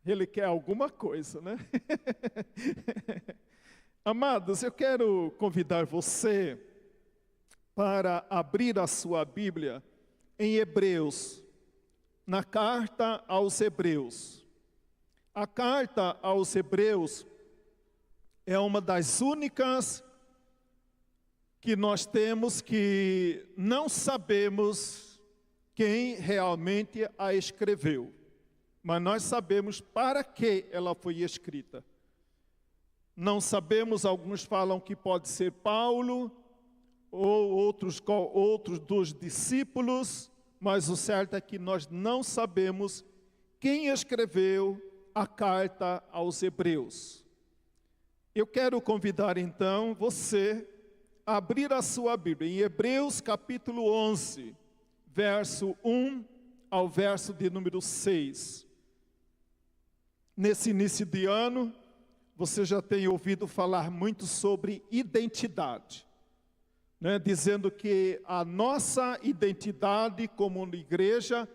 Ele quer alguma coisa, né? Amados, eu quero convidar você para abrir a sua Bíblia em Hebreus, na carta aos Hebreus. A carta aos Hebreus é uma das únicas que nós temos que não sabemos quem realmente a escreveu, mas nós sabemos para que ela foi escrita. Não sabemos, alguns falam que pode ser Paulo ou outros dos discípulos, mas o certo é que nós não sabemos quem escreveu a carta aos Hebreus. Eu quero convidar então você a abrir a sua Bíblia em Hebreus capítulo 11, verso 1 ao verso de número 6. Nesse início de ano, você já tem ouvido falar muito sobre identidade, né? Dizendo que a nossa identidade como igreja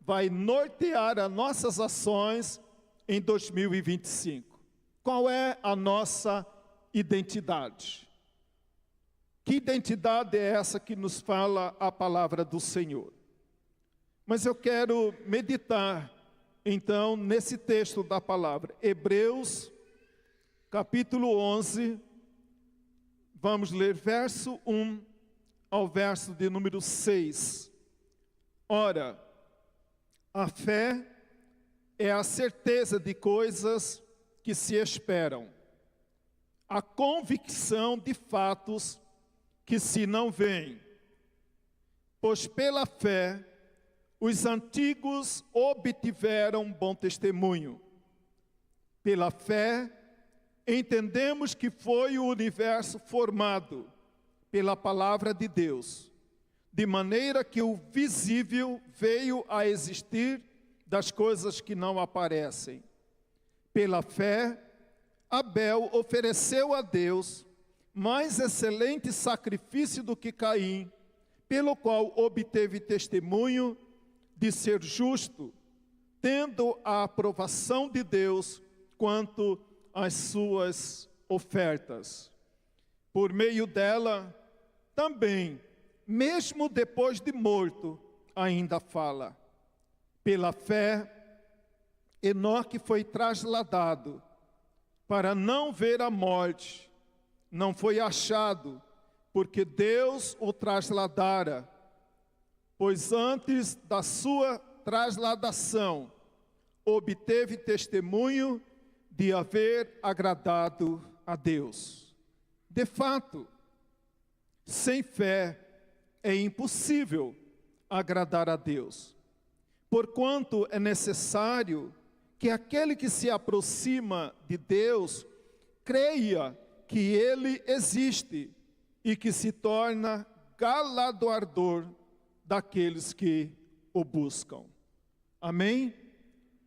vai nortear as nossas ações em 2025. Qual é a nossa identidade? Que identidade é essa que nos fala a palavra do Senhor? Mas eu quero meditar então nesse texto da palavra, Hebreus capítulo 11, vamos ler verso 1 ao verso de número 6. Ora, a fé é a certeza de coisas que se esperam, a convicção de fatos que se não veem. Pois pela fé os antigos obtiveram bom testemunho. Pela fé entendemos que foi o universo formado pela palavra de Deus, de maneira que o visível veio a existir das coisas que não aparecem. Pela fé, Abel ofereceu a Deus mais excelente sacrifício do que Caim, pelo qual obteve testemunho de ser justo, tendo a aprovação de Deus quanto às suas ofertas. Por meio dela, também, mesmo depois de morto, ainda fala. Pela fé, Enoque foi trasladado para não ver a morte. Não foi achado, porque Deus o trasladara, pois antes da sua trasladação, obteve testemunho de haver agradado a Deus. De fato, sem fé é impossível agradar a Deus, porquanto é necessário que aquele que se aproxima de Deus creia que Ele existe e que se torna galardoador daqueles que o buscam. Amém?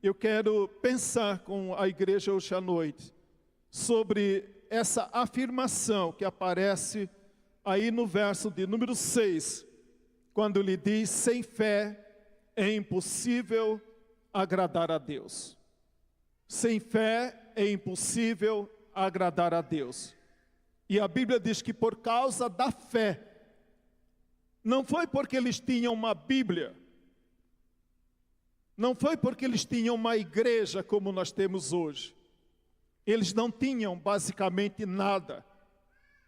Eu quero pensar com a igreja hoje à noite sobre essa afirmação que aparece aí no verso de número 6, quando ele diz: sem fé é impossível agradar a Deus. Sem fé é impossível agradar a Deus. E a Bíblia diz que por causa da fé, não foi porque eles tinham uma Bíblia, não foi porque eles tinham uma igreja como nós temos hoje. Eles não tinham basicamente nada,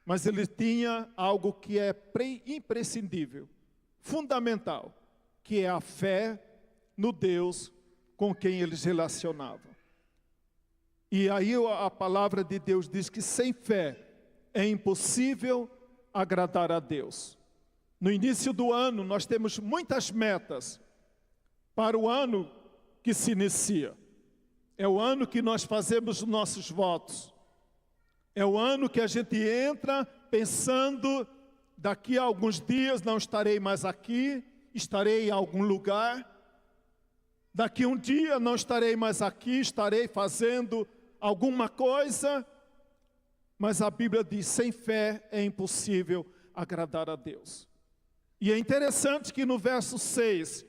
mas eles tinham algo que é imprescindível, fundamental, que é a fé no Deus com quem eles relacionavam. E aí a palavra de Deus diz que sem fé é impossível agradar a Deus. No início do ano nós temos muitas metas para o ano que se inicia. É o ano que nós fazemos os nossos votos. É o ano que a gente entra pensando: daqui a alguns dias não estarei mais aqui, estarei em algum lugar. Daqui a um dia não estarei mais aqui, estarei fazendo alguma coisa. Mas a Bíblia diz: sem fé é impossível agradar a Deus. E é interessante que no verso 6,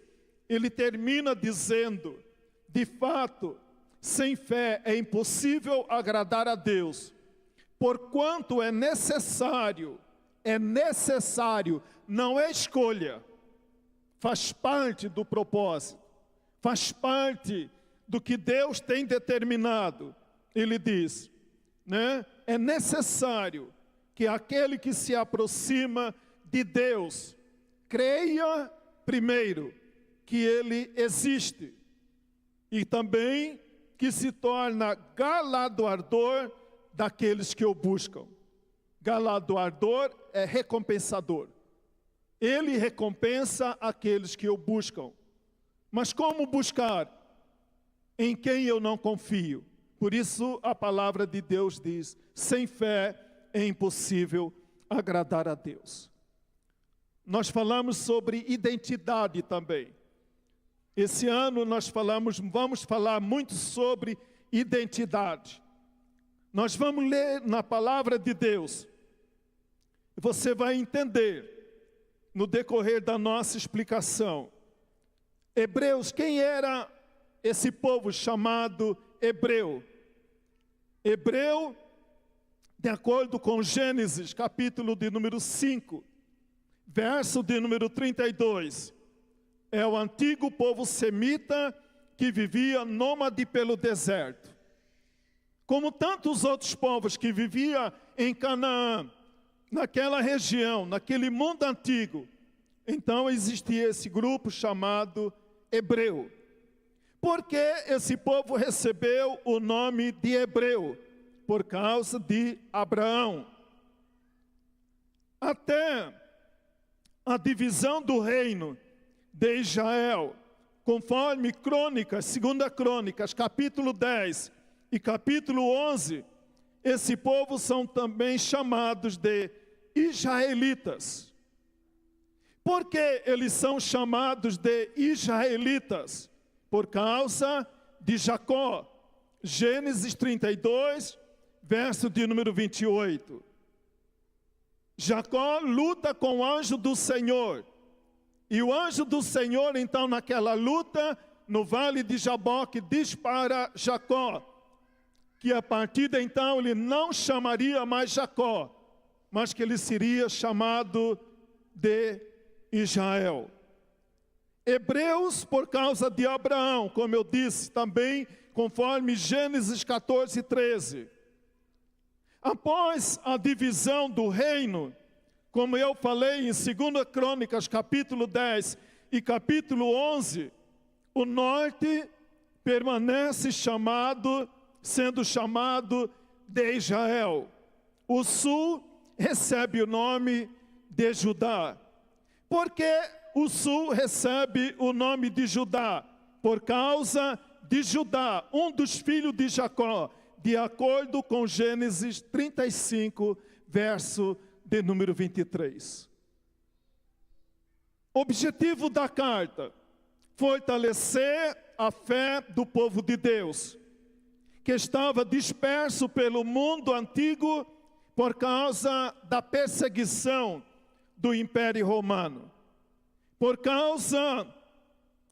ele termina dizendo: de fato, sem fé é impossível agradar a Deus, porquanto é necessário, não é escolha, faz parte do propósito, faz parte do que Deus tem determinado. Ele diz, né? É necessário que aquele que se aproxima de Deus creia primeiro que Ele existe e também que se torna galardoador daqueles que o buscam. Galardoador é recompensador. Ele recompensa aqueles que o buscam. Mas como buscar? Em quem eu não confio. Por isso a palavra de Deus diz, sem fé é impossível agradar a Deus. Nós falamos sobre identidade também. Esse ano nós vamos falar muito sobre identidade. Nós vamos ler na palavra de Deus. Você vai entender no decorrer da nossa explicação. Hebreus, quem era esse povo chamado hebreu? Hebreu, de acordo com Gênesis, capítulo de número 5, verso de número 32, é o antigo povo semita que vivia nômade pelo deserto. Como tantos outros povos que viviam em Canaã, naquela região, naquele mundo antigo, então existia esse grupo chamado hebreu. Por que esse povo recebeu o nome de hebreu? Por causa de Abraão. Até a divisão do reino de Israel, conforme Crônicas, 2 Crônicas, capítulo 10 e capítulo 11, esse povo são também chamados de israelitas. Por que eles são chamados de israelitas? Por causa de Jacó. Gênesis 32, verso de número 28. Jacó luta com o anjo do Senhor. E o anjo do Senhor, então, naquela luta, no vale de Jaboque, diz para Jacó, que a partir de então ele não chamaria mais Jacó, mas que ele seria chamado de Israel. Hebreus, por causa de Abraão, como eu disse também, conforme Gênesis 14, 13. Após a divisão do reino, como eu falei em 2 Crônicas, capítulo 10 e capítulo 11, o norte permanece sendo chamado de Israel. O sul recebe o nome de Judá. Por que o sul recebe o nome de Judá? Por causa de Judá, um dos filhos de Jacó, de acordo com Gênesis 35, verso de número 23. Objetivo da carta: fortalecer a fé do povo de Deus, que estava disperso pelo mundo antigo por causa da perseguição do Império Romano. Por causa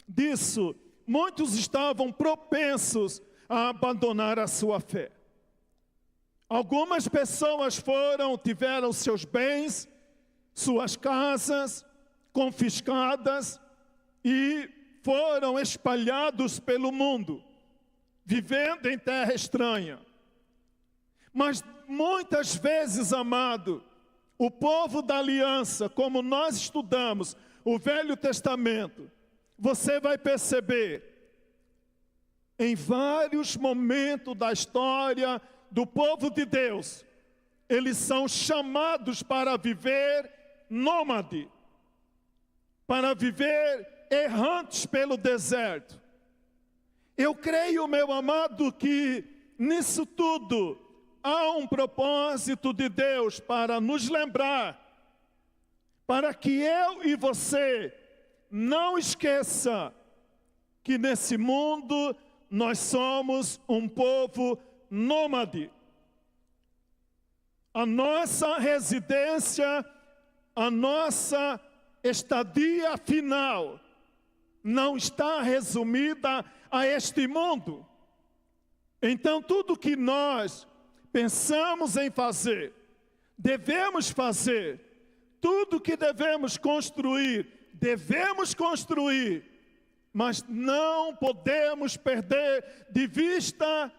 disso, muitos estavam propensos a abandonar a sua fé. Algumas pessoas tiveram seus bens, suas casas confiscadas e foram espalhados pelo mundo, vivendo em terra estranha. Mas muitas vezes, amado, o povo da aliança, como nós estudamos o Velho Testamento, você vai perceber, em vários momentos da história do povo de Deus, eles são chamados para viver nômade, para viver errantes pelo deserto. Eu creio, meu amado, que nisso tudo há um propósito de Deus para nos lembrar, para que eu e você não esqueça que nesse mundo nós somos um povo nômade. A nossa residência, a nossa estadia final não está resumida a este mundo. Então, tudo que nós pensamos em fazer, devemos fazer, tudo que devemos construir, mas não podemos perder de vista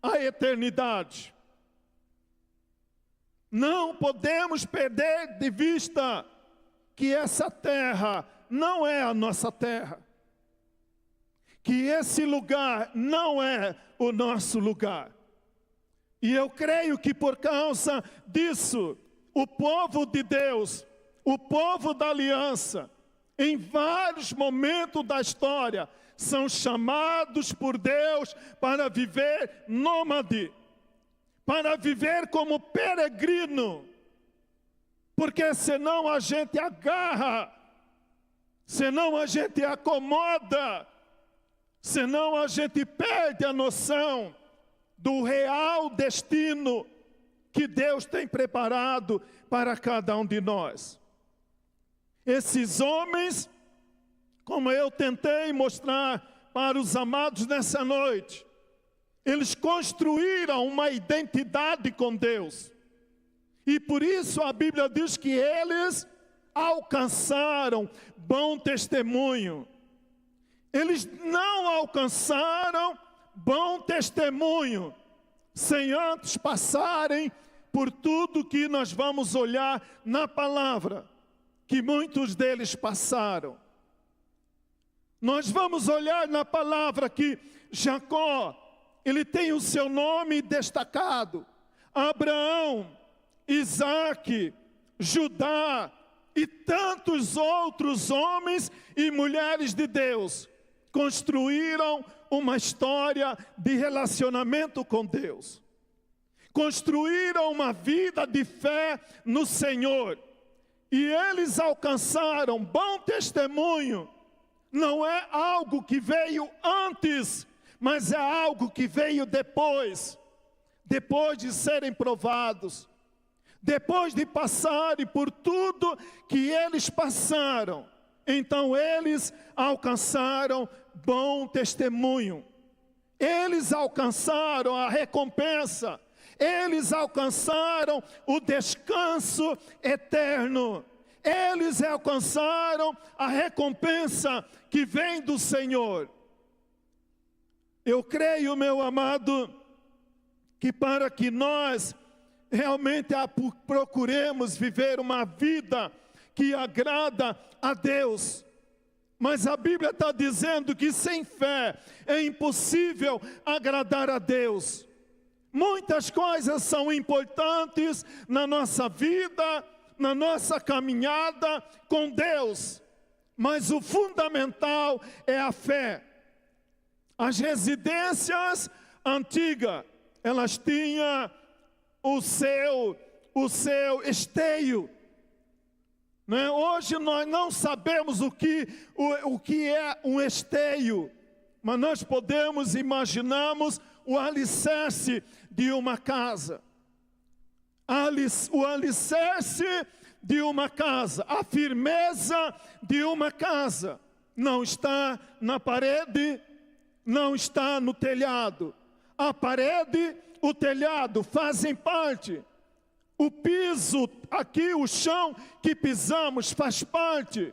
a eternidade. Não podemos perder de vista que essa terra não é a nossa terra. Que esse lugar não é o nosso lugar. E eu creio que por causa disso, o povo de Deus, o povo da aliança, em vários momentos da história, são chamados por Deus para viver nômade, para viver como peregrino, porque senão a gente agarra, senão a gente acomoda, senão a gente perde a noção do real destino que Deus tem preparado para cada um de nós. Esses homens, como eu tentei mostrar para os amados nessa noite, eles construíram uma identidade com Deus. E por isso a Bíblia diz que eles alcançaram bom testemunho. Eles não alcançaram bom testemunho sem antes passarem por tudo que nós vamos olhar na palavra, que muitos deles passaram. Nós vamos olhar na palavra que Jacó, ele tem o seu nome destacado. Abraão, Isaque, Judá e tantos outros homens e mulheres de Deus construíram uma história de relacionamento com Deus. Construíram uma vida de fé no Senhor. E eles alcançaram bom testemunho. Não é algo que veio antes, mas é algo que veio depois. Depois de serem provados. Depois de passarem por tudo que eles passaram. Então eles alcançaram bom testemunho. Eles alcançaram a recompensa. Eles alcançaram o descanso eterno. Eles alcançaram a recompensa que vem do Senhor. Eu creio, meu amado, que para que nós realmente procuremos viver uma vida que agrada a Deus. Mas a Bíblia está dizendo que sem fé é impossível agradar a Deus. Muitas coisas são importantes na nossa vida, na nossa caminhada com Deus. Mas o fundamental é a fé. As residências antigas, elas tinham o seu esteio. Né? Hoje nós não sabemos o que é um esteio, mas nós podemos imaginarmos o alicerce de uma casa. O alicerce de uma casa, a firmeza de uma casa, não está na parede, não está no telhado. A parede, o telhado fazem parte. O piso, aqui o chão que pisamos faz parte.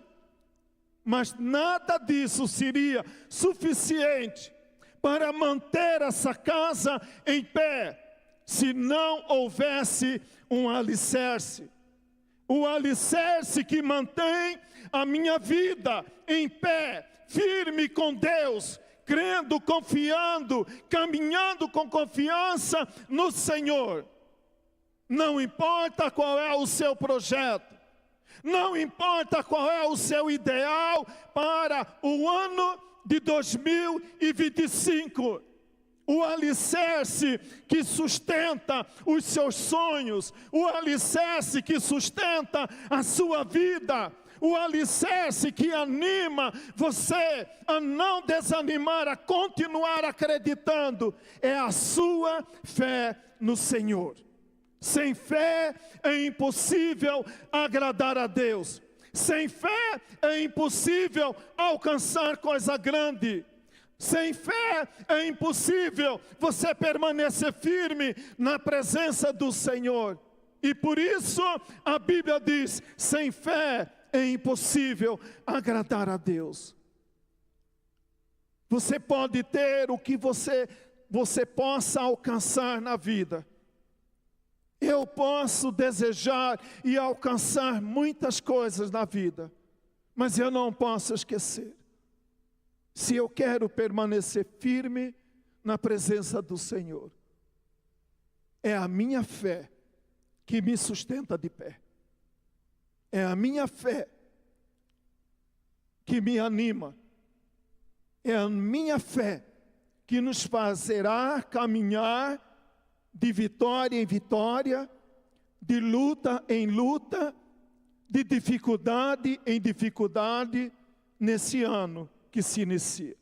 Mas nada disso seria suficiente para manter essa casa em pé, se não houvesse um alicerce. O alicerce que mantém a minha vida em pé, firme com Deus, crendo, confiando, caminhando com confiança no Senhor. Não importa qual é o seu projeto, não importa qual é o seu ideal para o ano de 2025. O alicerce que sustenta os seus sonhos, o alicerce que sustenta a sua vida, o alicerce que anima você a não desanimar, a continuar acreditando, é a sua fé no Senhor. Sem fé é impossível agradar a Deus. Sem fé é impossível alcançar coisa grande. Sem fé é impossível você permanecer firme na presença do Senhor. E por isso a Bíblia diz: sem fé é impossível agradar a Deus. Você pode ter o que você possa alcançar na vida. Eu posso desejar e alcançar muitas coisas na vida, mas eu não posso esquecer: se eu quero permanecer firme na presença do Senhor, é a minha fé que me sustenta de pé. É a minha fé que me anima. É a minha fé que nos fará caminhar de vitória em vitória, de luta em luta, de dificuldade em dificuldade, nesse ano que se inicia.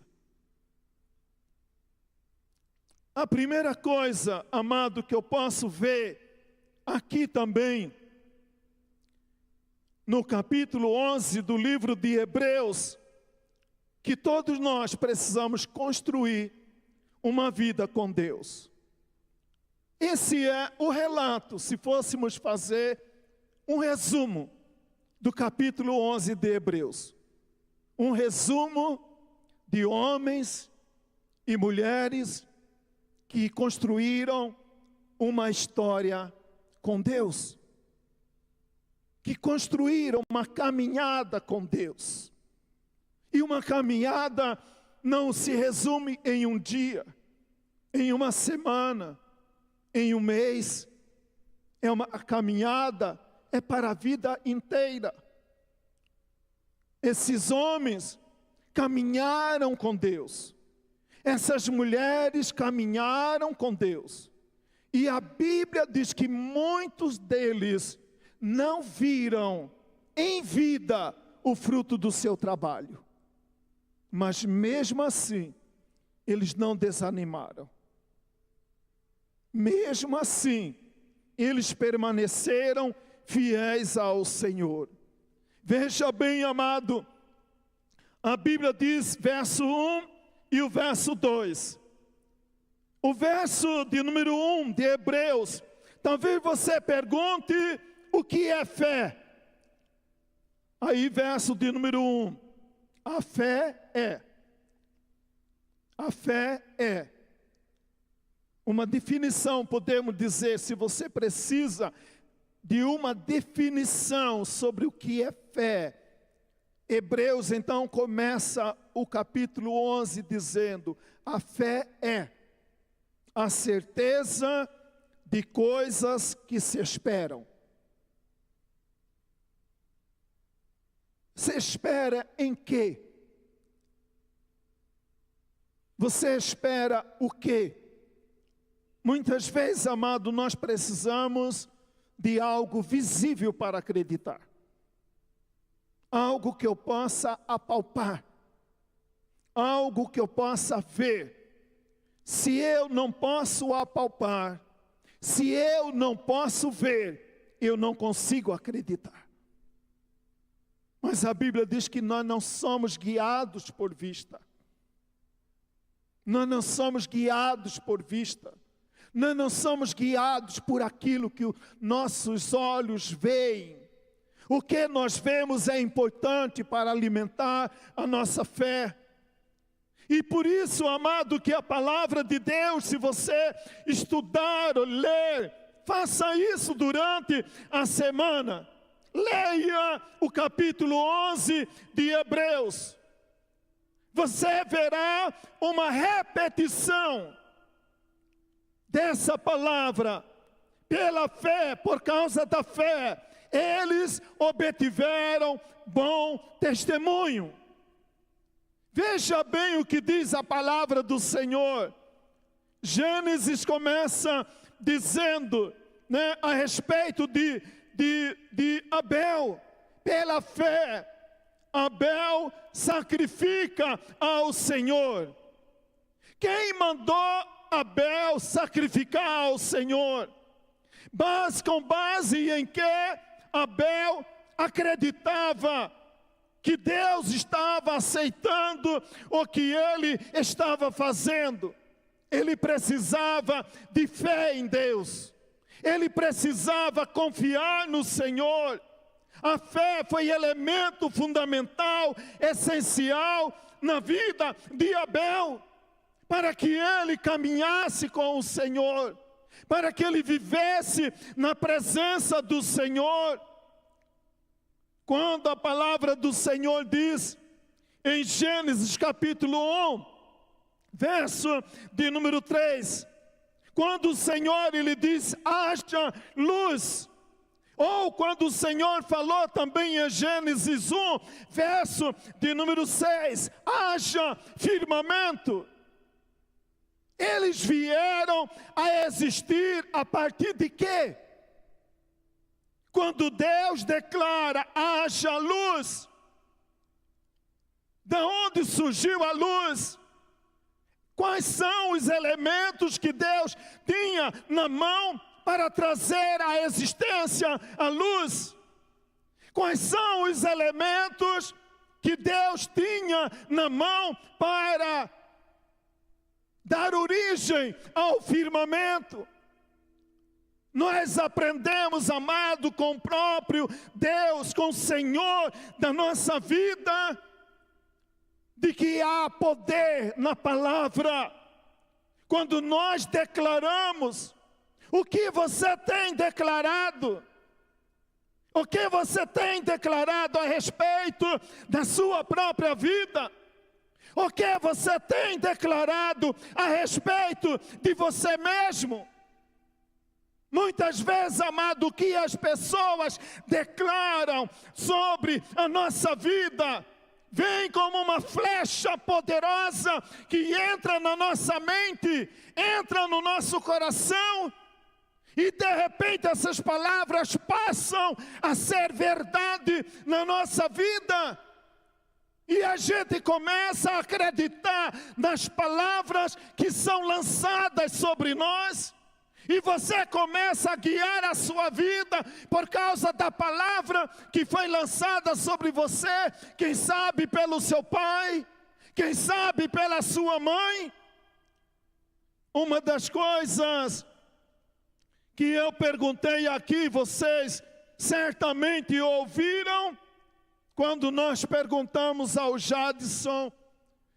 A primeira coisa, amado, que eu posso ver aqui também, no capítulo 11 do livro de Hebreus, que todos nós precisamos construir uma vida com Deus. Esse é o relato, se fôssemos fazer um resumo do capítulo 11 de Hebreus. Um resumo de homens e mulheres que construíram uma história com Deus, que construíram uma caminhada com Deus. E uma caminhada não se resume em um dia, em uma semana, em um mês. A caminhada é para a vida inteira. Esses homens caminharam com Deus. Essas mulheres caminharam com Deus. E a Bíblia diz que muitos deles não viram em vida o fruto do seu trabalho. Mas mesmo assim, eles não desanimaram. Mesmo assim, eles permaneceram fiéis ao Senhor. Veja bem, amado, a Bíblia diz, verso 1 e o verso 2. O verso de número 1 de Hebreus, talvez você pergunte o que é fé. Aí, verso de número 1, a fé é uma definição, podemos dizer, se você precisa de uma definição sobre o que é fé. Hebreus então começa o capítulo 11 dizendo: a fé é a certeza de coisas que se esperam. Você espera em quê? Você espera o quê? Muitas vezes, amado, nós precisamos de algo visível para acreditar. Algo que eu possa apalpar. Algo que eu possa ver. Se eu não posso apalpar, se eu não posso ver, eu não consigo acreditar. Mas a Bíblia diz que nós não somos guiados por vista. Nós não somos guiados por vista. Nós não somos guiados por aquilo que os nossos olhos veem. O que nós vemos é importante para alimentar a nossa fé. E por isso, amado, que a palavra de Deus, se você estudar ou ler, faça isso durante a semana. Leia o capítulo 11 de Hebreus. Você verá uma repetição dessa palavra. Pela fé, por causa da fé, eles obtiveram bom testemunho. Veja bem o que diz a palavra do Senhor. Gênesis começa dizendo, a respeito de Abel. Pela fé, Abel sacrifica ao Senhor. Quem mandou Abel sacrificar ao Senhor? Mas com base em que Abel acreditava que Deus estava aceitando o que ele estava fazendo. Ele precisava de fé em Deus. Ele precisava confiar no Senhor. A fé foi elemento fundamental, essencial na vida de Abel, para que ele caminhasse com o Senhor, para que ele vivesse na presença do Senhor. Quando a palavra do Senhor diz, em Gênesis capítulo 1, verso de número 3, quando o Senhor ele diz, haja luz, ou quando o Senhor falou também em Gênesis 1, verso de número 6, haja firmamento. Eles vieram a existir a partir de quê? Quando Deus declara, haja luz. De onde surgiu a luz? Quais são os elementos que Deus tinha na mão para trazer à existência a luz? Quais são os elementos que Deus tinha na mão para dar origem ao firmamento? Nós aprendemos, amado, com o próprio Deus, com o Senhor da nossa vida, de que há poder na palavra. Quando nós declaramos, o que você tem declarado? O que você tem declarado a respeito da sua própria vida? O que você tem declarado a respeito de você mesmo? Muitas vezes, amado, o que as pessoas declaram sobre a nossa vida vem como uma flecha poderosa que entra na nossa mente, entra no nosso coração, e de repente essas palavras passam a ser verdade na nossa vida. E a gente começa a acreditar nas palavras que são lançadas sobre nós. E você começa a guiar a sua vida por causa da palavra que foi lançada sobre você. Quem sabe pelo seu pai, quem sabe pela sua mãe. Uma das coisas que eu perguntei aqui, vocês certamente ouviram, quando nós perguntamos ao Jadson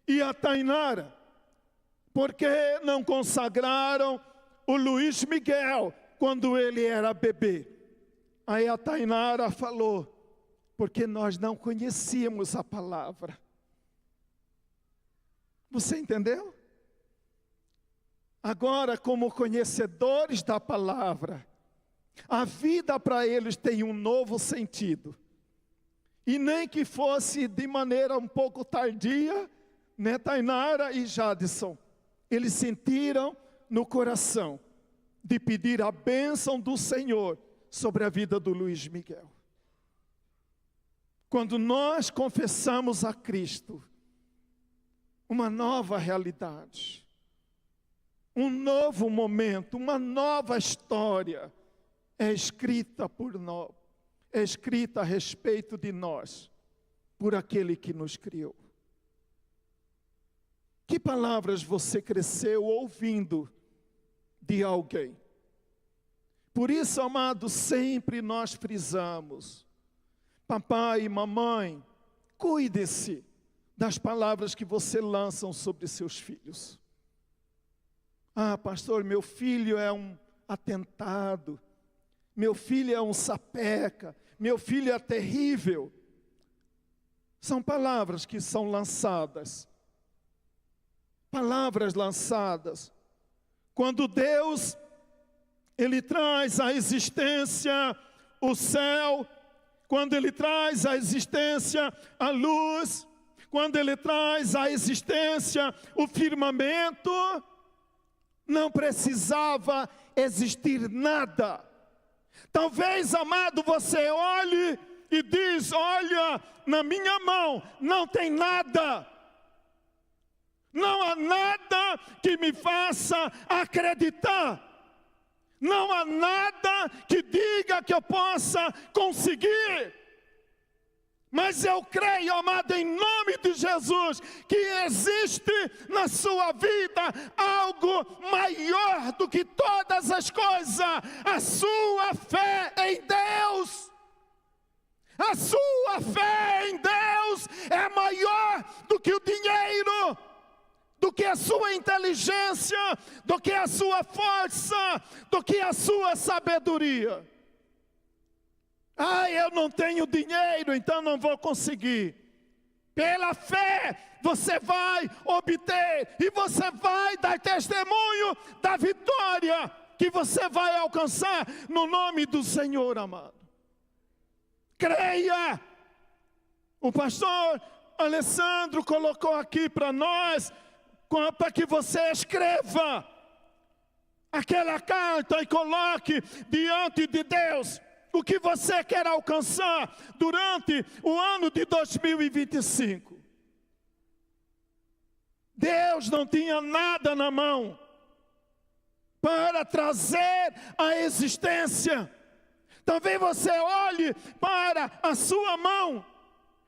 e a Tainara, por que não consagraram o Luiz Miguel quando ele era bebê? Aí a Tainara falou, porque nós não conhecíamos a palavra. Você entendeu? Agora, como conhecedores da palavra, a vida para eles tem um novo sentido. E nem que fosse de maneira um pouco tardia, né, Tainara e Jadson, eles sentiram no coração de pedir a bênção do Senhor sobre a vida do Luiz Miguel. Quando nós confessamos a Cristo, uma nova realidade, um novo momento, uma nova história é escrita por nós, é escrita a respeito de nós, por aquele que nos criou. Que palavras você cresceu ouvindo de alguém? Por isso, amado, sempre nós frisamos, papai e mamãe, cuide-se das palavras que você lança sobre seus filhos. Ah, pastor, meu filho é um atentado, meu filho é um sapeca, meu filho é terrível. São palavras que são lançadas. Palavras lançadas. Quando Deus, Ele traz à existência o céu, quando Ele traz à existência a luz, quando Ele traz à existência o firmamento, não precisava existir nada. Talvez, amado, você olhe e diz, olha, na minha mão não tem nada. Não há nada que me faça acreditar. Não há nada que diga que eu possa conseguir. Mas eu creio, amado, em nome de Jesus, que existe na sua vida algo maior do que todas as coisas: a sua fé em Deus. A sua fé em Deus é maior do que o dinheiro, do que a sua inteligência, do que a sua força, do que a sua sabedoria. Eu não tenho dinheiro, então não vou conseguir. Pela fé você vai obter e você vai dar testemunho da vitória que você vai alcançar no nome do Senhor, amado. Creia. O pastor Alessandro colocou aqui para nós, para que você escreva aquela carta e coloque diante de Deus o que você quer alcançar durante o ano de 2025. Deus não tinha nada na mão para trazer à existência. Talvez você olhe para a sua mão,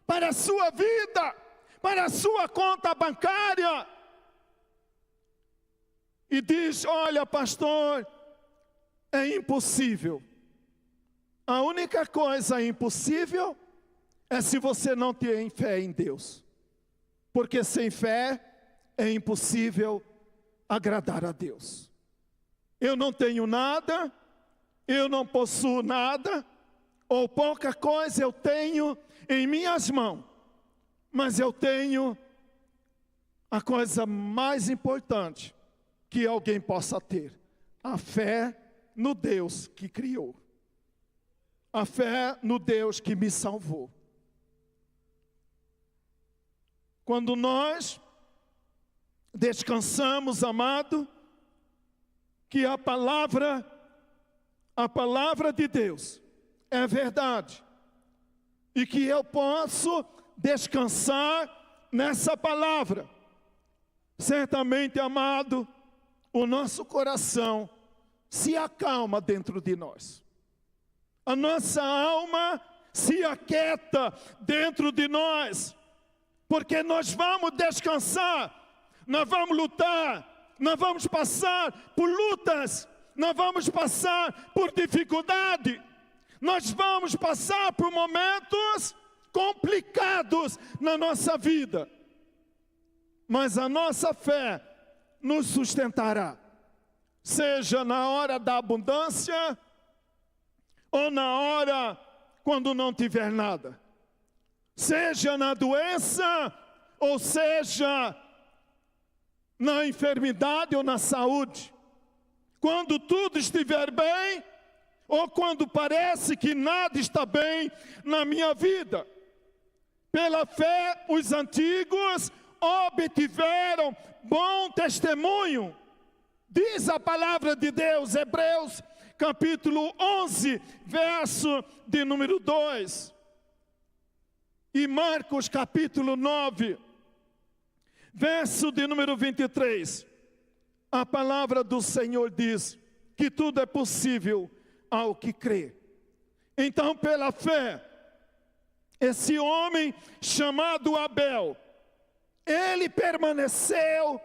para a sua vida, para a sua conta bancária e diz: olha, pastor, é impossível. A única coisa impossível é se você não tem fé em Deus. Porque sem fé é impossível agradar a Deus. Eu não tenho nada, eu não possuo nada, ou pouca coisa eu tenho em minhas mãos. Mas eu tenho a coisa mais importante que alguém possa ter: a fé no Deus que criou. A fé no Deus que me salvou. Quando nós descansamos, amado, que a palavra de Deus é verdade, e que eu posso descansar nessa palavra, certamente, amado, o nosso coração se acalma dentro de nós. A nossa alma se aquieta dentro de nós, porque nós vamos descansar, nós vamos lutar, nós vamos passar por lutas, nós vamos passar por dificuldade, nós vamos passar por momentos complicados na nossa vida, mas a nossa fé nos sustentará, seja na hora da abundância, ou na hora quando não tiver nada, seja na doença, ou seja na enfermidade ou na saúde, quando tudo estiver bem, ou quando parece que nada está bem na minha vida. Pela fé, os antigos obtiveram bom testemunho. Diz a palavra de Deus, Hebreus capítulo 11, verso de número 2. E Marcos capítulo 9, verso de número 23. A palavra do Senhor diz que tudo é possível ao que crê. Então, pela fé, esse homem chamado Abel, ele permaneceu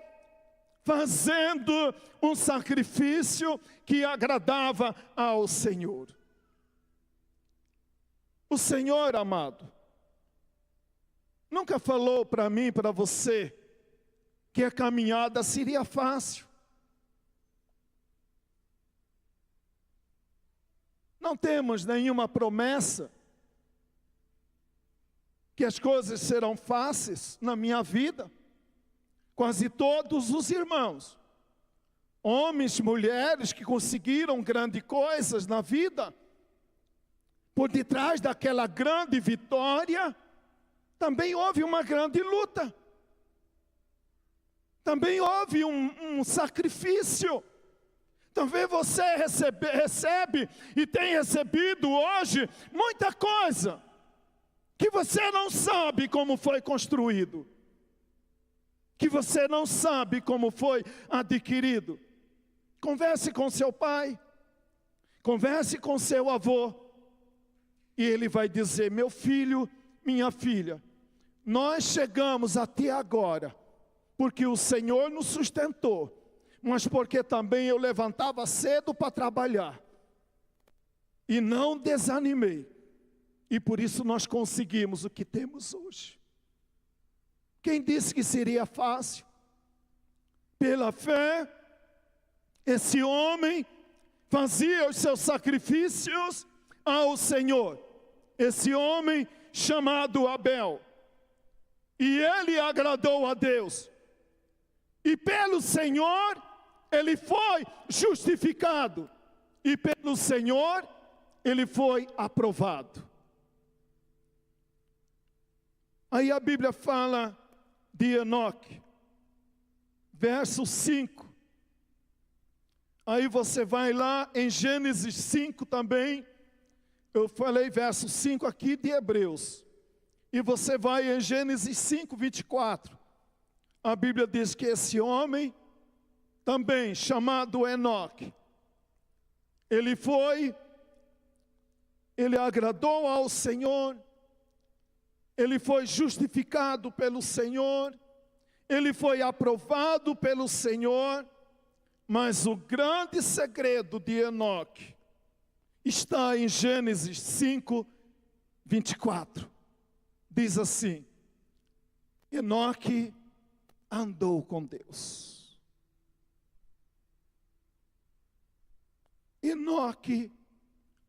fazendo um sacrifício que agradava ao Senhor. O Senhor, amado, nunca falou para mim, para você, que a caminhada seria fácil. Não temos nenhuma promessa que as coisas serão fáceis na minha vida. Quase todos os irmãos, homens, mulheres que conseguiram grandes coisas na vida, por detrás daquela grande vitória, também houve uma grande luta. Também houve um sacrifício. Talvez você recebe e tem recebido hoje muita coisa que você não sabe como foi construído, que você não sabe como foi adquirido. Converse com seu pai, converse com seu avô, e ele vai dizer: meu filho, minha filha, nós chegamos até agora, porque o Senhor nos sustentou, mas porque também eu levantava cedo para trabalhar, e não desanimei, e por isso nós conseguimos o que temos hoje. Quem disse que seria fácil? Pela fé, esse homem fazia os seus sacrifícios ao Senhor. Esse homem chamado Abel. E ele agradou a Deus. E pelo Senhor, ele foi justificado. E pelo Senhor, ele foi aprovado. Aí a Bíblia fala de Enoque, verso 5. Aí você vai lá em Gênesis 5 também. Eu falei verso 5 aqui de Hebreus. E você vai em Gênesis 5, 24. A Bíblia diz que esse homem, também chamado Enoque, ele agradou ao Senhor, ele foi justificado pelo Senhor, ele foi aprovado pelo Senhor, mas o grande segredo de Enoque está em Gênesis 5, 24. Diz assim: Enoque andou com Deus. Enoque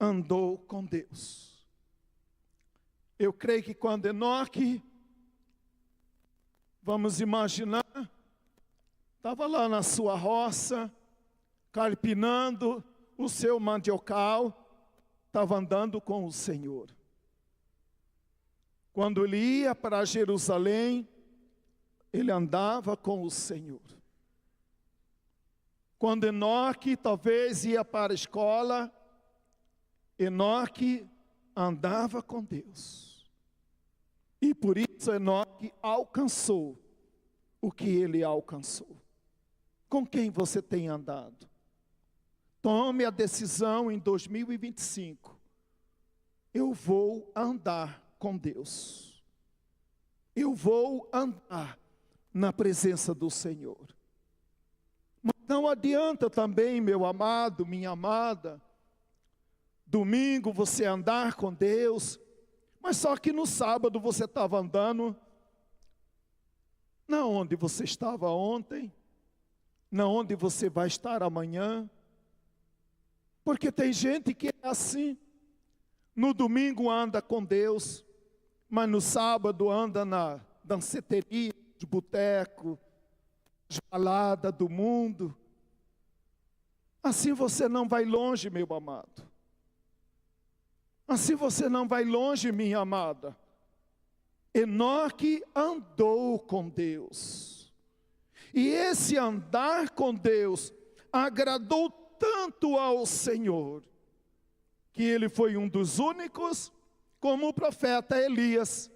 andou com Deus. Eu creio que quando Enoque, vamos imaginar, estava lá na sua roça, carpinando o seu mandiocal, estava andando com o Senhor. Quando ele ia para Jerusalém, ele andava com o Senhor. Quando Enoque talvez ia para a escola, Enoque andava com Deus. E por isso Enoque alcançou o que ele alcançou. Com quem você tem andado? Tome a decisão em 2025. Eu vou andar com Deus. Eu vou andar na presença do Senhor. Mas não adianta também, meu amado, minha amada, domingo você andar com Deus, mas só que no sábado você estava andando na onde você estava ontem, na onde você vai estar amanhã. Porque tem gente que é assim, no domingo anda com Deus, mas no sábado anda na danceteria, de boteco, de balada do mundo. Assim você não vai longe, meu amado. Assim você não vai longe, minha amada. Enoque andou com Deus. E esse andar com Deus agradou tanto ao Senhor, que ele foi um dos únicos, como o profeta Elias,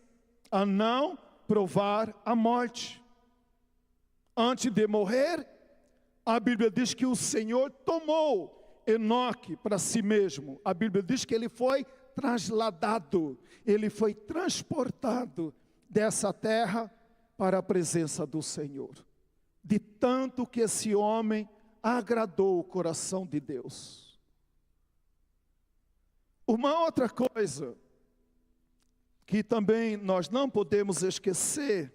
a não provar a morte. Antes de morrer, a Bíblia diz que o Senhor tomou Enoque para si mesmo. A Bíblia diz que ele foi trasladado, ele foi transportado dessa terra para a presença do Senhor. De tanto que esse homem agradou o coração de Deus. Uma outra coisa que também nós não podemos esquecer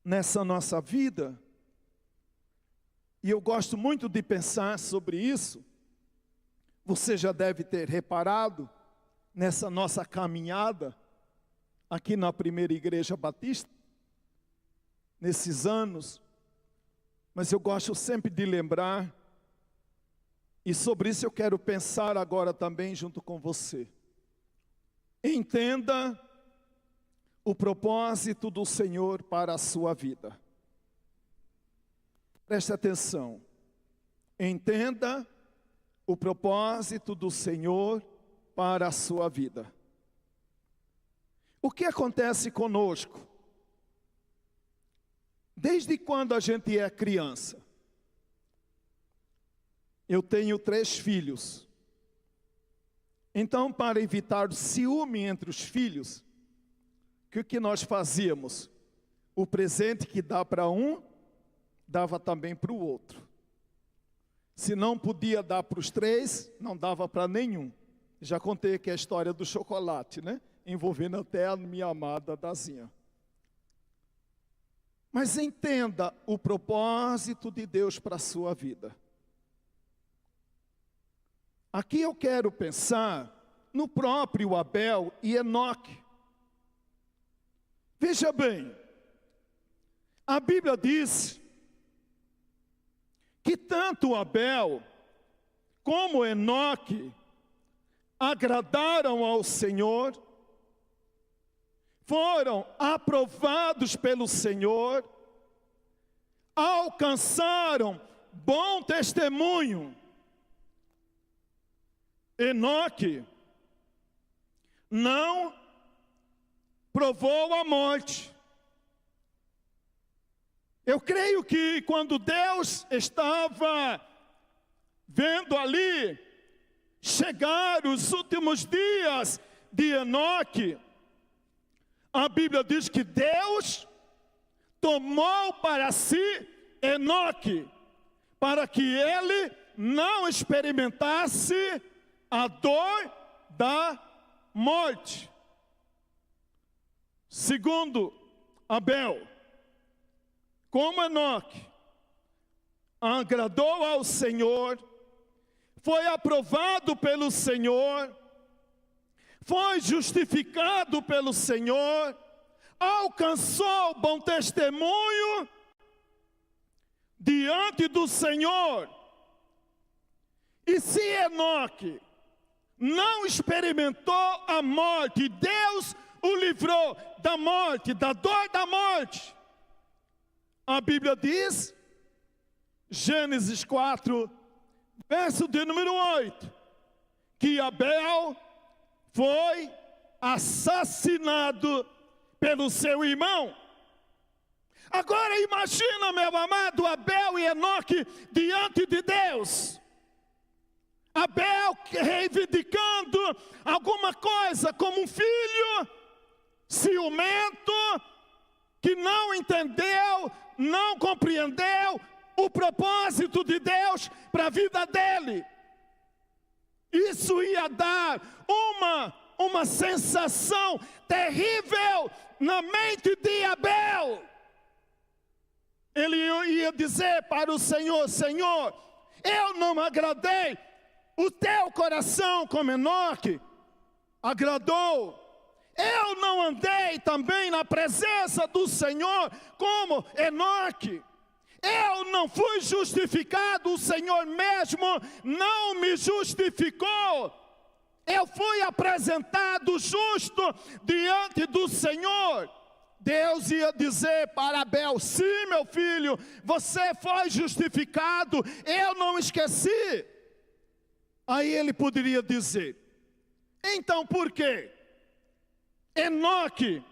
nessa nossa vida, e eu gosto muito de pensar sobre isso, você já deve ter reparado nessa nossa caminhada aqui na Primeira Igreja Batista, nesses anos, mas eu gosto sempre de lembrar, e sobre isso eu quero pensar agora também junto com você. Entenda o propósito do Senhor para a sua vida. Preste atenção. Entenda o propósito do Senhor para a sua vida. O que acontece conosco? Desde quando a gente é criança? Eu tenho 3 filhos. Então, para evitar o ciúme entre os filhos, o que nós fazíamos? O presente que dá para um, dava também para o outro. Se não podia dar para os três, não dava para nenhum. Já contei aqui a história do chocolate, né? Envolvendo até a minha amada Dazinha. Mas entenda o propósito de Deus para a sua vida. Aqui eu quero pensar no próprio Abel e Enoque. Veja bem, a Bíblia diz que tanto Abel como Enoque agradaram ao Senhor, foram aprovados pelo Senhor, alcançaram bom testemunho. Enoque não provou a morte. Eu creio que quando Deus estava vendo ali chegar os últimos dias de Enoque, a Bíblia diz que Deus tomou para si Enoque, para que ele não experimentasse a dor da morte. Segundo Abel, como Enoque agradou ao Senhor, foi aprovado pelo Senhor, foi justificado pelo Senhor, alcançou bom testemunho diante do Senhor. E se Enoque não experimentou a morte, Deus o livrou da morte, da dor da morte. A Bíblia diz, Gênesis 4, verso de número 8, que Abel foi assassinado pelo seu irmão. Agora imagina, meu amado, Abel e Enoque diante de Deus. Abel reivindicando alguma coisa como um filho ciumento, que não entendeu, não compreendeu o propósito de Deus para a vida dele. Isso ia dar uma sensação terrível na mente de Abel. Ele ia dizer para o Senhor: Senhor, eu não agradei o teu coração como Enoque agradou. Eu não andei também na presença do Senhor como Enoque. Eu não fui justificado, o Senhor mesmo não me justificou. Eu fui apresentado justo diante do Senhor. Deus ia dizer para Abel: sim, meu filho, você foi justificado, eu não esqueci. Aí ele poderia dizer: então por quê? Enoque,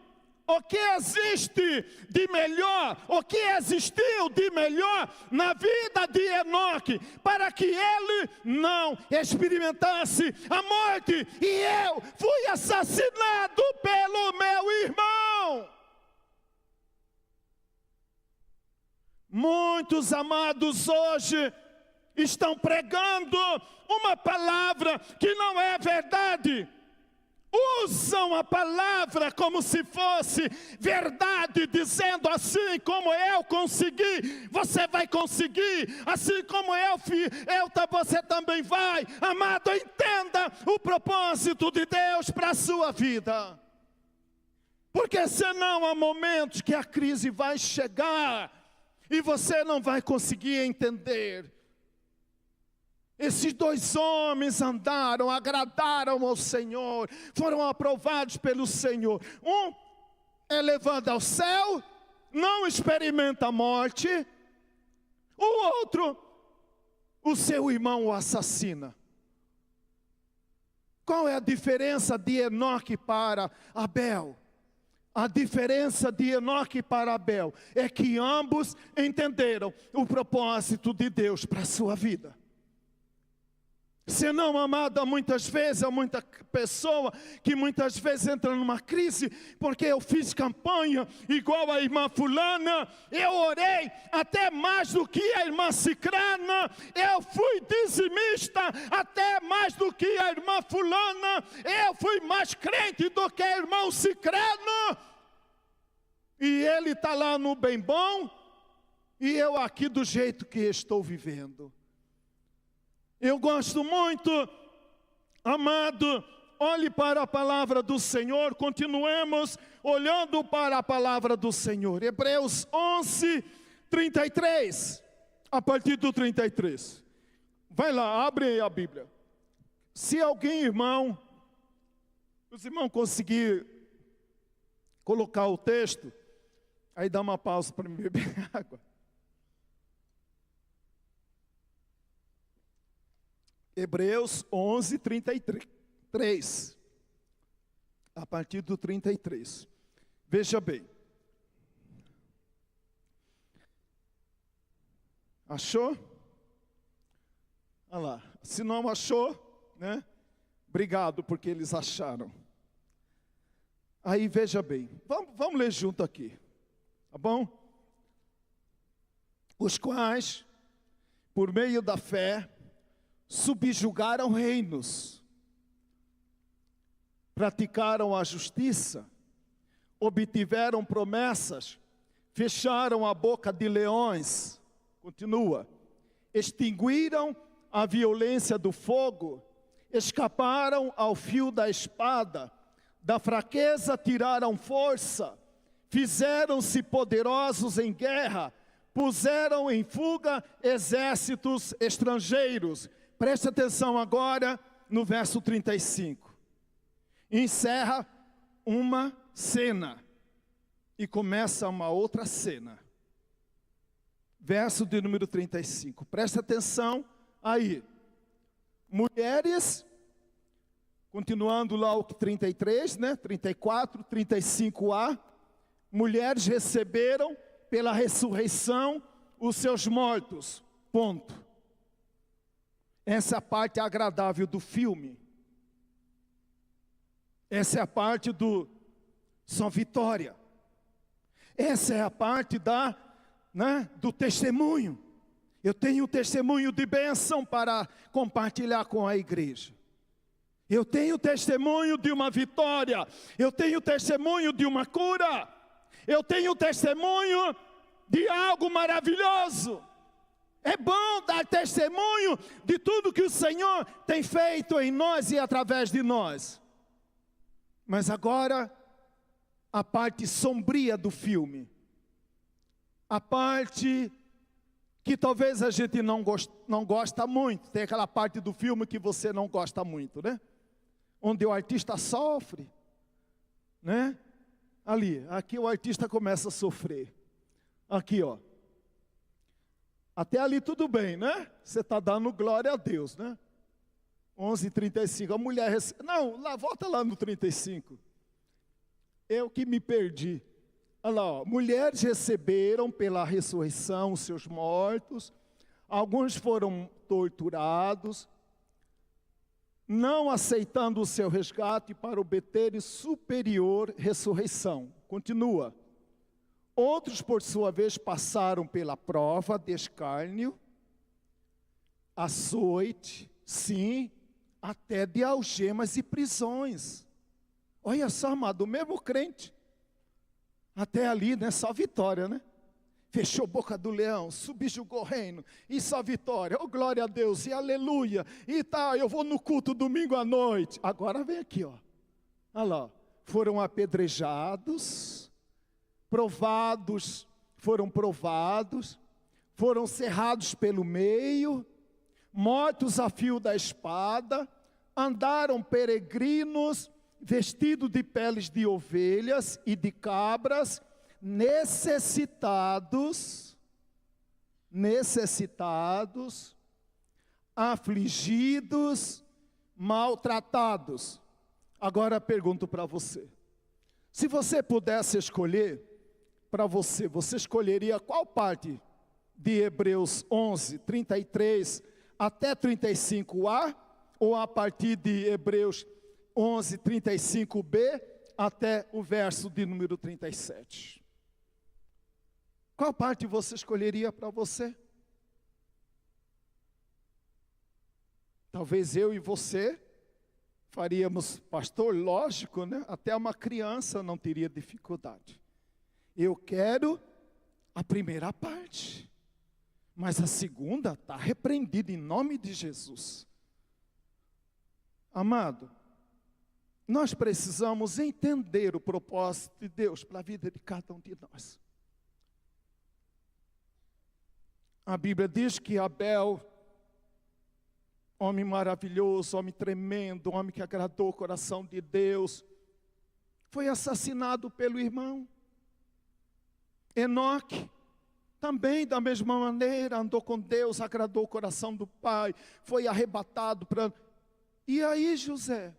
o que existe de melhor, o que existiu de melhor na vida de Enoque, para que ele não experimentasse a morte, e eu fui assassinado pelo meu irmão? Muitos amados hoje estão pregando uma palavra que não é verdade. Usam a palavra como se fosse verdade, dizendo: assim como eu consegui, você vai conseguir. Assim como você também vai. Amado, entenda o propósito de Deus para a sua vida. Porque senão há momentos que a crise vai chegar e você não vai conseguir entender. Esses dois homens andaram, agradaram ao Senhor, foram aprovados pelo Senhor. Um é levado ao céu, não experimenta a morte. O outro, o seu irmão o assassina. Qual é a diferença de Enoque para Abel? A diferença de Enoque para Abel é que ambos entenderam o propósito de Deus para a sua vida. Senão, amada, muitas vezes, há muita pessoa que muitas vezes entra numa crise, porque eu fiz campanha igual a irmã fulana, eu orei até mais do que a irmã cicrana, eu fui dizimista até mais do que a irmã fulana, eu fui mais crente do que a irmã cicrana, e ele está lá no bem bom, e eu aqui do jeito que estou vivendo. Eu gosto muito, amado, olhe para a palavra do Senhor, continuemos olhando para a palavra do Senhor. Hebreus 11, 33, a partir do 33. Vai lá, abre aí a Bíblia. Se alguém, irmão, os irmãos conseguir colocar o texto, aí dá uma pausa para me beber água. Hebreus 11, 33, a partir do 33, veja bem, achou? Olha lá, se não achou, né? Obrigado, porque eles acharam. Aí veja bem, vamos ler junto aqui, tá bom? Os quais, por meio da fé, subjugaram reinos, praticaram a justiça, obtiveram promessas, fecharam a boca de leões, continua, extinguiram a violência do fogo, escaparam ao fio da espada, da fraqueza tiraram força, fizeram-se poderosos em guerra, puseram em fuga exércitos estrangeiros. Preste atenção agora no verso 35. Encerra uma cena e começa uma outra cena. Verso de número 35. Preste atenção aí. Mulheres, continuando lá o 33, né? 34, 35a. Mulheres receberam pela ressurreição os seus mortos. Ponto. Essa é a parte agradável do filme. Essa é a parte do só vitória. Essa é a parte do testemunho. Eu tenho um testemunho de bênção para compartilhar com a igreja. Eu tenho testemunho de uma vitória. Eu tenho testemunho de uma cura. Eu tenho testemunho de algo maravilhoso. É bom dar testemunho de tudo que o Senhor tem feito em nós e através de nós. Mas agora, a parte sombria do filme. A parte que talvez a gente não gosta muito. Tem aquela parte do filme que você não gosta muito, né? Onde o artista sofre, né? Aqui o artista começa a sofrer. Aqui, ó. Até ali tudo bem, né? Você está dando glória a Deus, né? 11:35, a mulher não, volta lá no 35. Eu que me perdi. Olha lá, ó. Mulheres receberam pela ressurreição os seus mortos. Alguns foram torturados, não aceitando o seu resgate para obterem superior ressurreição. Continua. Outros, por sua vez, passaram pela prova de escárnio, açoite, sim, até de algemas e prisões. Olha só, amado, o mesmo crente, até ali, né, só vitória, né? Fechou a boca do leão, subjugou o reino, e só vitória, oh glória a Deus, e aleluia, e tá, eu vou no culto domingo à noite. Agora vem aqui, ó, olha lá, foram apedrejados, foram provados, foram cerrados pelo meio, mortos a fio da espada, andaram peregrinos, vestidos de peles de ovelhas e de cabras, necessitados, afligidos, maltratados. Agora pergunto para você, se você pudesse escolher, para você escolheria qual parte de Hebreus 11, 33 até 35a, ou a partir de Hebreus 11, 35b, até o verso de número 37. Qual parte você escolheria para você? Talvez eu e você faríamos, pastor, lógico, né? Até uma criança não teria dificuldade. Eu quero a primeira parte, mas a segunda está repreendida em nome de Jesus. Amado, nós precisamos entender o propósito de Deus para a vida de cada um de nós. A Bíblia diz que Abel, homem maravilhoso, homem tremendo, homem que agradou o coração de Deus, foi assassinado pelo irmão. Enoque, também da mesma maneira, andou com Deus, agradou o coração do Pai, foi arrebatado para... E aí, José?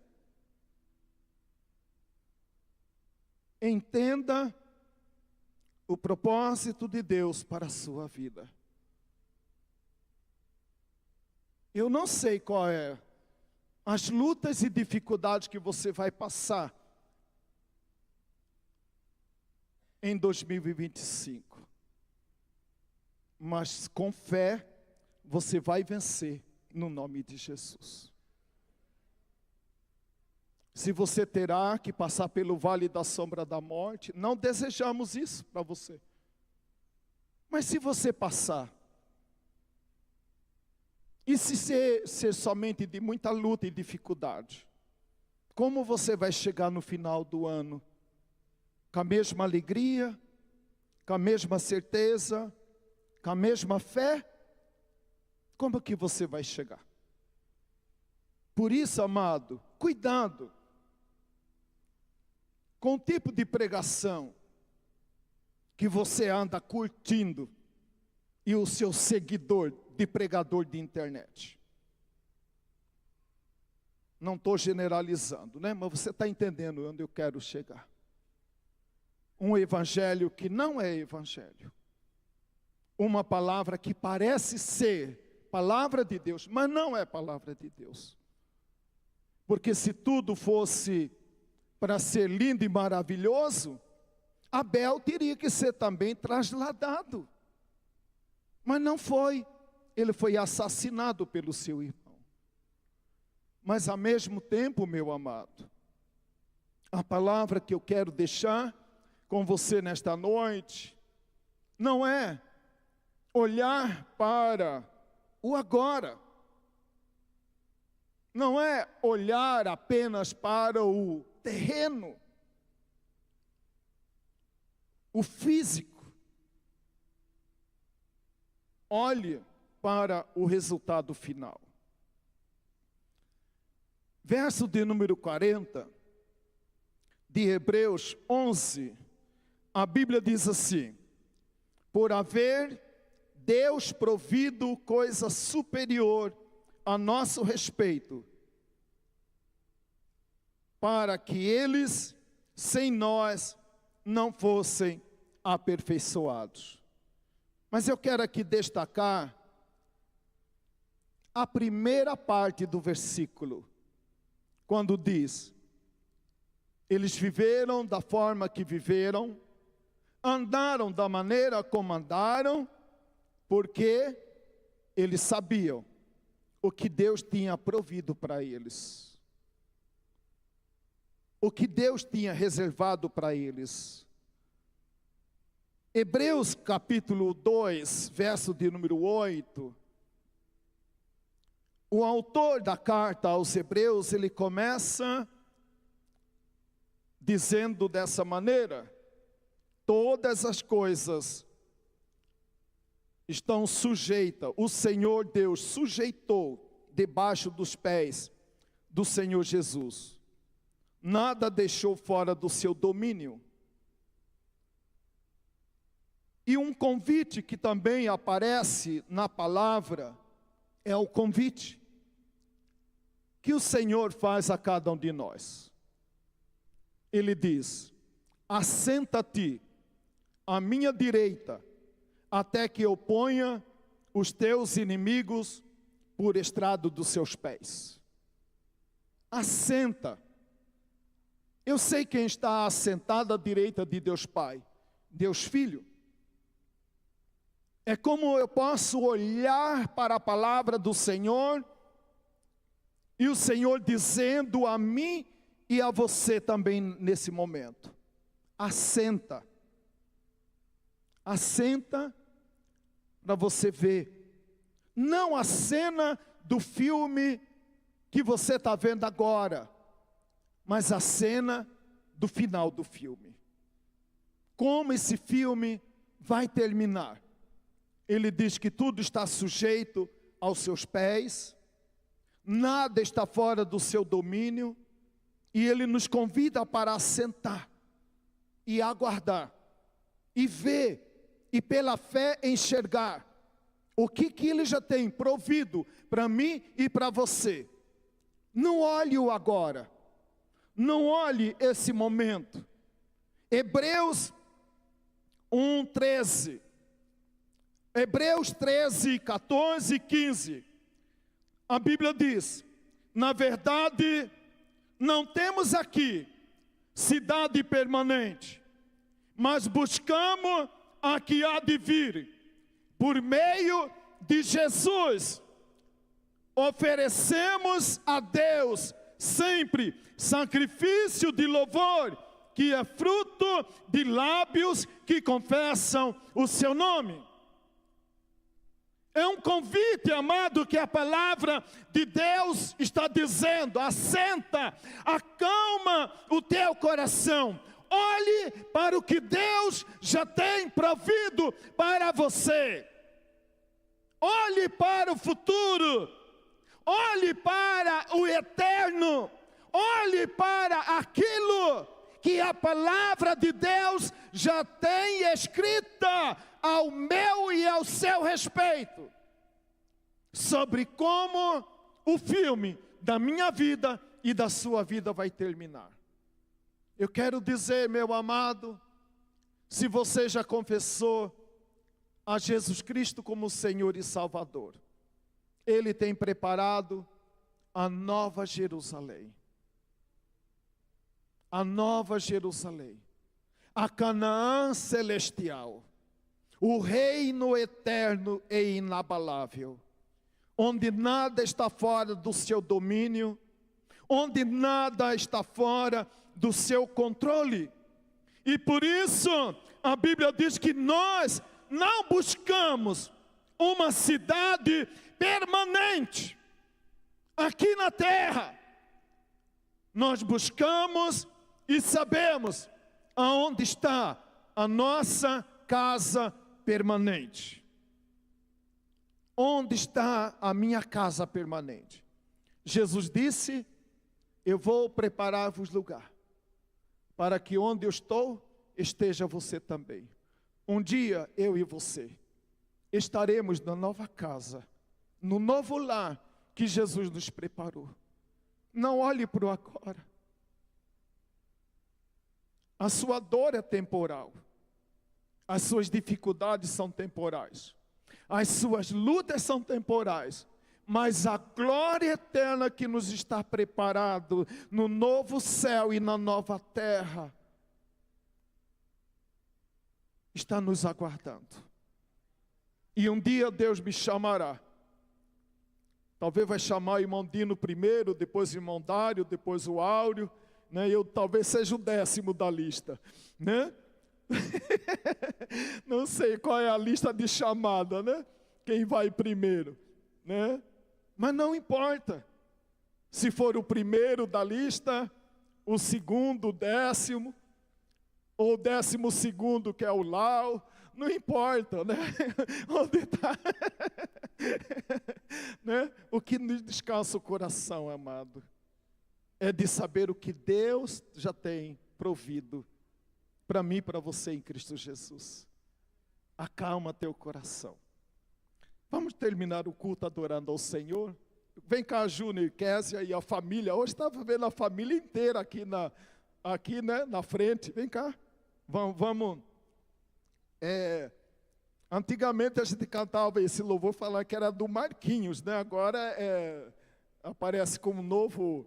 Entenda o propósito de Deus para a sua vida. Eu não sei qual é as lutas e dificuldades que você vai passar em 2025. Mas com fé, você vai vencer no nome de Jesus. Se você terá que passar pelo vale da sombra da morte, não desejamos isso para você. Mas se você passar, e se ser somente de muita luta e dificuldade, como você vai chegar no final do ano? Com a mesma alegria, com a mesma certeza, com a mesma fé? Como que você vai chegar? Por isso, amado, cuidado com o tipo de pregação que você anda curtindo e o seu seguidor de pregador de internet. Não estou generalizando, né? Mas você está entendendo onde eu quero chegar. Um evangelho que não é evangelho. Uma palavra que parece ser palavra de Deus, mas não é palavra de Deus. Porque se tudo fosse para ser lindo e maravilhoso, Abel teria que ser também trasladado. Mas não foi. Ele foi assassinado pelo seu irmão. Mas ao mesmo tempo, meu amado, a palavra que eu quero deixar com você nesta noite, não é olhar para o agora. Não é olhar apenas para o terreno, o físico. Olhe para o resultado final. Verso de número 40, de Hebreus 11, a Bíblia diz assim: por haver Deus provido coisa superior a nosso respeito, para que eles, sem nós, não fossem aperfeiçoados. Mas eu quero aqui destacar a primeira parte do versículo, quando diz: eles viveram da forma que viveram, andaram da maneira como andaram, porque eles sabiam o que Deus tinha provido para eles, o que Deus tinha reservado para eles. Hebreus capítulo 2, verso de número 8, o autor da carta aos Hebreus, ele começa dizendo dessa maneira: todas as coisas estão sujeitas, o Senhor Deus sujeitou debaixo dos pés do Senhor Jesus. Nada deixou fora do seu domínio. E um convite que também aparece na palavra é o convite que o Senhor faz a cada um de nós. Ele diz: assenta-te à minha direita, até que eu ponha os teus inimigos por estrado dos seus pés. assenta. Eu sei quem está assentado à direita de Deus Pai, Deus Filho. É como eu posso olhar para a palavra do Senhor, e o Senhor dizendo a mim e a você também nesse momento: assenta. Assenta para você ver. Não a cena do filme que você está vendo agora, mas a cena do final do filme. Como esse filme vai terminar. Ele diz que tudo está sujeito aos seus pés, nada está fora do seu domínio, e ele nos convida para assentar e aguardar, e ver, e pela fé enxergar o que ele já tem provido para mim e para você. Não olhe o agora, não olhe esse momento. Hebreus 1:13. Hebreus 13, 14 e 15. A Bíblia diz: na verdade, não temos aqui cidade permanente, mas buscamos a que há de vir. Por meio de Jesus, oferecemos a Deus sempre sacrifício de louvor, que é fruto de lábios que confessam o seu nome. É um convite, amado, que a palavra de Deus está dizendo: assenta, acalma o teu coração, olhe para o que Deus já tem provido para você, olhe para o futuro, olhe para o eterno, olhe para aquilo que a palavra de Deus já tem escrita ao meu e ao seu respeito, sobre como o filme da minha vida e da sua vida vai terminar. Eu quero dizer, meu amado, se você já confessou a Jesus Cristo como Senhor e Salvador, Ele tem preparado a nova Jerusalém. A nova Jerusalém, a Canaã celestial, o reino eterno e inabalável, onde nada está fora do seu domínio, onde nada está fora do seu controle. E por isso a Bíblia diz que nós não buscamos uma cidade permanente aqui na terra. Nós buscamos e sabemos aonde está a nossa casa permanente. Onde está a minha casa permanente? Jesus disse: eu vou preparar-vos lugar, para que onde eu estou, esteja você também. Um dia, eu e você estaremos na nova casa, no novo lar que Jesus nos preparou. Não olhe para o agora. A sua dor é temporal. As suas dificuldades são temporais. As suas lutas são temporais. Mas a glória eterna que nos está preparado no novo céu e na nova terra está nos aguardando. E um dia Deus me chamará. Talvez vai chamar o irmão Dino primeiro, depois o irmão Dário, depois o Áureo, né? Eu talvez seja o 10º da lista, né? Não sei qual é a lista de chamada, né? Quem vai primeiro, né? Mas não importa. Se for o primeiro da lista, o segundo, o 10º, ou o 12º, que é o Lau, não importa, né? Onde está? Né? O que nos descansa o coração, amado, é de saber o que Deus já tem provido para mim e para você em Cristo Jesus. Acalma teu coração. Vamos terminar o culto adorando ao Senhor. Vem cá, Júnior e Késia e a família. Hoje estava vendo a família inteira aqui, né, na frente. Vem cá. Vamos. Antigamente a gente cantava esse louvor falando que era do Marquinhos, né? Agora aparece como novo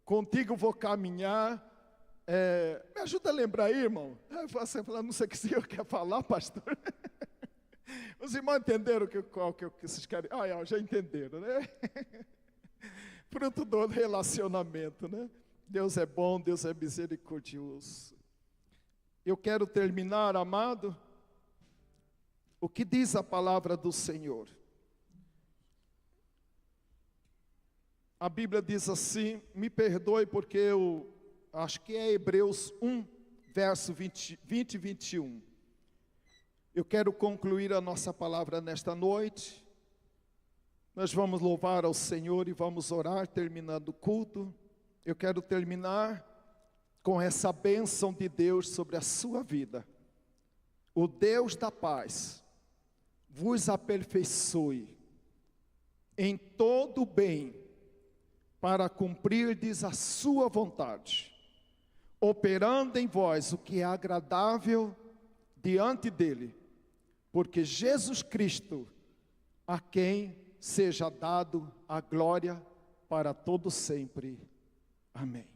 contigo vou caminhar. Me ajuda a lembrar aí, irmão. Você fala, não sei o que o senhor quer falar, pastor. Os irmãos entenderam qual que vocês querem? Já entenderam, né? Fruto do relacionamento, né? Deus é bom, Deus é misericordioso. Eu quero terminar, amado, o que diz a palavra do Senhor. A Bíblia diz assim, me perdoe porque eu acho que é Hebreus 1, verso 20 e 21. Eu quero concluir a nossa palavra nesta noite. Nós vamos louvar ao Senhor e vamos orar terminando o culto. Eu quero terminar com essa bênção de Deus sobre a sua vida. O Deus da paz vos aperfeiçoe em todo o bem, para cumprirdes a sua vontade, operando em vós o que é agradável diante dele, porque Jesus Cristo, a quem seja dado a glória para todo sempre. Amém.